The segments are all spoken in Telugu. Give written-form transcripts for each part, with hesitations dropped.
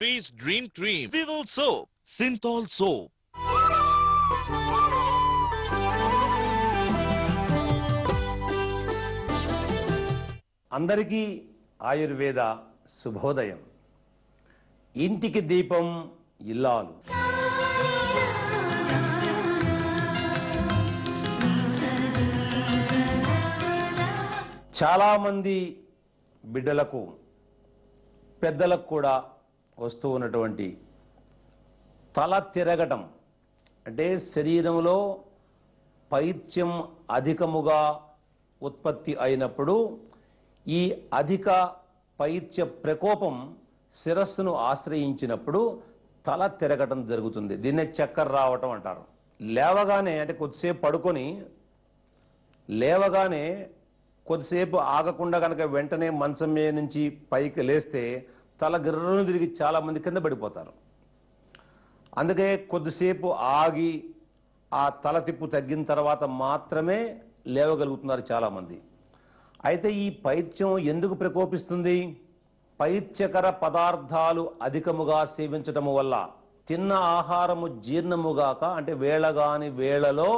Face Dream Cream, Vival Soap, Synthol Soap. అందరికీ ఆయుర్వేద శుభోదయం. ఇంటికి దీపం ఇల్లాలు. చాలామంది బిడ్డలకు పెద్దలకు కూడా వస్తూ ఉన్నటువంటి తల తిరగటం, అంటే శరీరంలో పైత్యం అధికముగా ఉత్పత్తి అయినప్పుడు ఈ అధిక పైత్య ప్రకోపం శిరస్సును ఆశ్రయించినప్పుడు తల తిరగటం జరుగుతుంది. దీన్నే చక్కర రావటం అంటారు. లేవగానే, అంటే కొద్దిసేపు పడుకొని లేవగానే కొద్దిసేపు ఆగకుండా కనుక వెంటనే మంచం మీద నుంచి పైకి లేస్తే తల గిర్రను తిరిగి చాలామంది కింద పడిపోతారు. అందుకే కొద్దిసేపు ఆగి ఆ తల తిప్పు తగ్గిన తర్వాత మాత్రమే లేవగలుగుతున్నారు చాలామంది. అయితే ఈ పైత్యం ఎందుకు ప్రకోపిస్తుంది? పైత్యకర పదార్థాలు అధికముగా సేవించటము వల్ల, తిన్న ఆహారము జీర్ణముగాక, అంటే వేళగాని వేళలో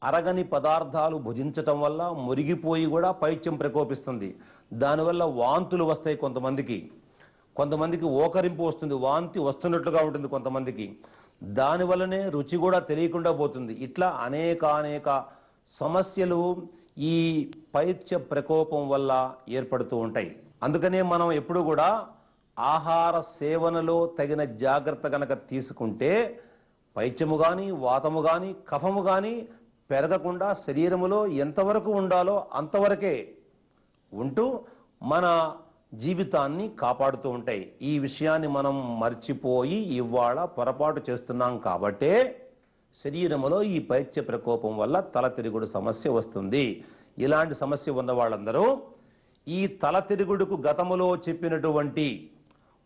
అరగని పదార్థాలు భుజించటం వల్ల మురిగిపోయి కూడా పైత్యం ప్రకోపిస్తుంది. దానివల్ల వాంతులు వస్తాయి కొంతమందికి ఓకరింపు వస్తుంది, వాంతి వస్తున్నట్లుగా ఉంటుంది కొంతమందికి. దానివల్లనే రుచి కూడా తెలియకుండా పోతుంది. ఇట్లా అనేక సమస్యలు ఈ పైత్య ప్రకోపం వల్ల ఏర్పడుతూ ఉంటాయి. అందుకనే మనం ఎప్పుడు కూడా ఆహార సేవనలో తగిన జాగ్రత్త గనక తీసుకుంటే పైత్యము కానీ, వాతము కానీ, కఫము కానీ పెరగకుండా శరీరములో ఎంతవరకు ఉండాలో అంతవరకే ఉంటూ మన జీవితాన్ని కాపాడుతూ ఉంటాయి. ఈ విషయాన్ని మనం మర్చిపోయి ఇవాళ పొరపాటు చేస్తున్నాం కాబట్టే శరీరములో ఈ పైత్య ప్రకోపం వల్ల తల తిరుగుడు సమస్య వస్తుంది. ఇలాంటి సమస్య ఉన్న వాళ్ళందరూ ఈ తల తిరుగుడుకు గతములో చెప్పినటువంటి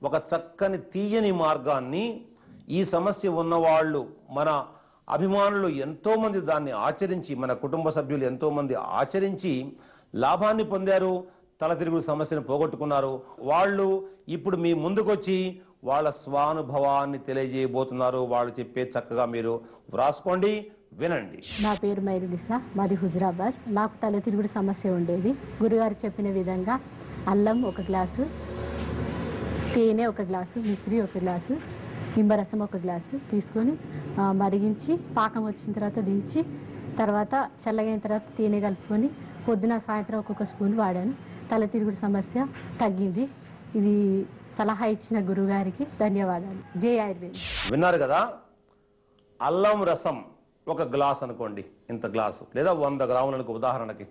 ఒక చక్కని తీయని మార్గాన్ని, ఈ సమస్య ఉన్నవాళ్ళు, మన అభిమానులు ఎంతోమంది దాన్ని ఆచరించి, మన కుటుంబ సభ్యులు ఎంతోమంది ఆచరించి లాభాన్ని పొందారు, తల తిరుగుడు సమస్యను పోగొట్టుకున్నారు. వాళ్ళు ఇప్పుడు మీ ముందుకొచ్చి వాళ్ళ స్వానుభవాన్ని తెలియజేయబోతున్నారు. వాళ్ళు చెప్పే చక్కగా మీరు వ్రాసుకోండి, వినండి. నా పేరు మైరులిసా, మాది హుజరాబాద్. నాకు తల తిరుగుడు సమస్య ఉండేది. గురుగారు చెప్పిన విధంగా అల్లం 1 గ్లాసు, తేనె 1 గ్లాసు, మిశ్రీ 1 గ్లాసు, నిమ్మరసం 1 గ్లాసు తీసుకొని మరిగించి పాకం వచ్చిన తర్వాత దించి, తర్వాత చల్లగైన తర్వాత తేనె కలుపుకొని పొద్దున సాయంత్రం ఒక్కొక్క స్పూన్ వాడాను. తల తిరుగుడు సమస్య తగ్గింది. ఇది సలహా ఇచ్చిన గురుగారికి ధన్యవాదాలు. జై ఆయుర్వేదం. విన్నారు కదా? అల్లం రసం 1 గ్లాస్ అనుకోండి, ఇంత గ్లాసు, లేదా 100 గ్రాములు అనుకో ఉదాహరణకి.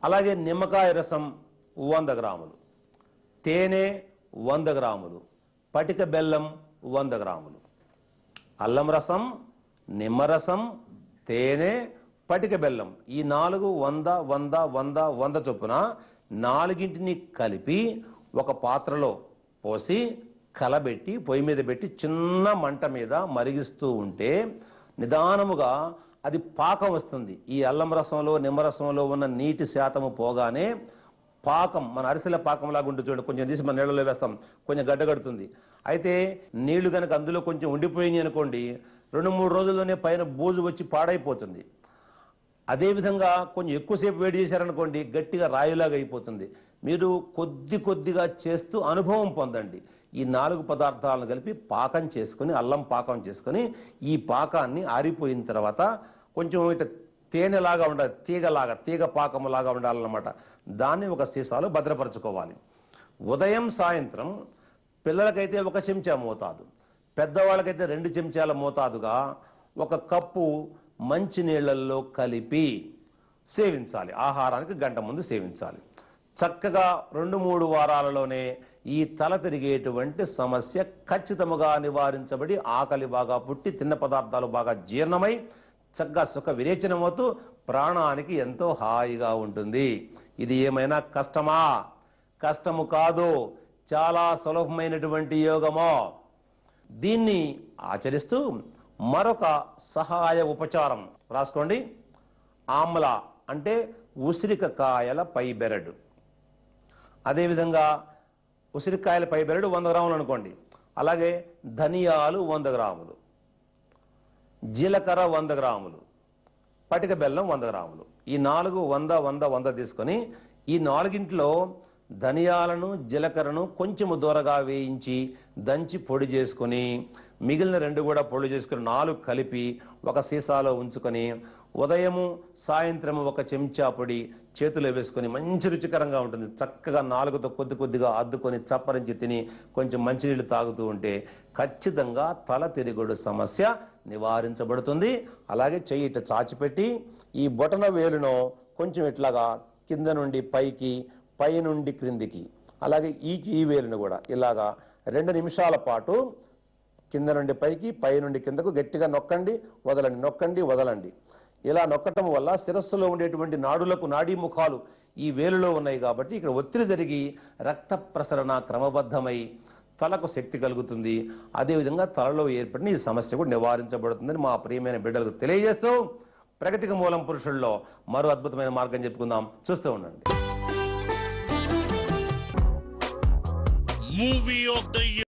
అలాగే నిమ్మకాయ రసం 100 గ్రాములు, తేనె 100 గ్రాములు, పటిక బెల్లం 100 గ్రాములు. అల్లం రసం, నిమ్మరసం, తేనె, పటిక బెల్లం, ఈ 4 100 100 100 100 చొప్పున 4ంటిని కలిపి ఒక పాత్రలో పోసి కలబెట్టి పొయ్యి మీద పెట్టి చిన్న మంట మీద మరిగిస్తూ ఉంటే నిదానముగా అది పాకం వస్తుంది. ఈ అల్లం రసంలో, నిమ్మరసంలో ఉన్న నీటి శాతము పోగానే పాకం, మన అరిసెల పాకంలాగా ఉంటుంది చూడండి. కొంచెం తీసి మన నీళ్ళలో వేస్తాం, కొంచెం గడ్డగడుతుంది. అయితే నీళ్లు కనుక అందులో కొంచెం ఉండిపోయినాయి అనుకోండి, 2-3 రోజుల్లోనే పైన బూజు వచ్చి పాడైపోతుంది. అదేవిధంగా కొంచెం ఎక్కువసేపు వేడి చేశారనుకోండి, గట్టిగా రాయిలాగా అయిపోతుంది. మీరు కొద్దిగా చేస్తూ అనుభవం పొందండి. ఈ 4 పదార్థాలను కలిపి పాకం చేసుకొని, అల్లం పాకం చేసుకొని, ఈ పాకాన్ని ఆరిపోయిన తర్వాత కొంచెం ఇట తేనెలాగా ఉండాలి, తీగ పాకములాగా ఉండాలన్నమాట. దాన్ని ఒక సీసాలో భద్రపరచుకోవాలి. ఉదయం సాయంత్రం పిల్లలకైతే 1 చెంచా మోతాదు, పెద్దవాళ్ళకైతే 2 చెంచాల మోతాదుగా 1 కప్పు మంచి నీళ్లలో కలిపి సేవించాలి. ఆహారానికి 1 గంట ముందు సేవించాలి. చక్కగా 2-3 వారాలలోనే ఈ తల తిరిగేటువంటి సమస్య ఖచ్చితంగా నివారించబడి ఆకలి బాగా పుట్టి తిన్న పదార్థాలు బాగా జీర్ణమై చక్కగా సుఖ విరేచనమవుతూ ప్రాణానికి ఎంతో హాయిగా ఉంటుంది. ఇది ఏమైనా కష్టమా? కష్టము కాదు, చాలా సులభమైనటువంటి యోగమో. దీన్ని ఆచరిస్తూ మరొక సహాయ ఉపచారం రాసుకోండి. ఆమ్ల అంటే ఉసిరిక కాయల పై బెరడు. అదేవిధంగా ఉసిరికాయల పై బెరడు 100 గ్రాములు అనుకోండి. అలాగే ధనియాలు 100 గ్రాములు, జీలకర్ర 100 గ్రాములు, పటిక బెల్లం 100 గ్రాములు. ఈ 4 100 100 100 తీసుకొని ఈ నాలుగింట్లో ధనియాలను జీలకర్రను కొంచెము దూరగా వేయించి దంచి పొడి చేసుకొని మిగిలిన 2 కూడా పొడి చేసుకుని 4 కలిపి ఒక సీసాలో ఉంచుకొని ఉదయము సాయంత్రము 1 చెంచా పొడి చేతిలో వేసుకొని మంచి రుచికరంగా ఉంటుంది. చక్కగా 4తో కొద్దిగా అద్దుకొని చప్పరించి తిని కొంచెం మంచినీళ్ళు తాగుతూ ఉంటే ఖచ్చితంగా తల తిరుగుడు సమస్య నివారించబడుతుంది. అలాగే చెయ్యి ఇట్లా చాచిపెట్టి ఈ బొటన వేలును కొంచెం ఇట్లాగా కింద నుండి పైకి, పై నుండి క్రిందికి, అలాగే ఈ వేలును కూడా ఇలాగా 2 నిమిషాల పాటు కింద నుండి పైకి, పై నుండి కిందకు గట్టిగా నొక్కండి, వదలండి, నొక్కండి, వదలండి. ఇలా నొక్కటం వల్ల శిరస్సులో ఉండేటువంటి నాడులకు నాడీముఖాలు ఈ వేలులో ఉన్నాయి కాబట్టి ఇక్కడ ఒత్తిడి జరిగి రక్త ప్రసరణ క్రమబద్ధమై తలకు శక్తి కలుగుతుంది. అదేవిధంగా తలలో ఏర్పడిన ఈ సమస్య కూడా నివారించబడుతుందని మా ప్రియమైన బిడ్డలకు తెలియజేస్తూ ప్రగతికి మూలం పురుషుల్లో మరో అద్భుతమైన మార్గం చెప్పుకుందాం. చూస్తూ ఉండండి. Movie of the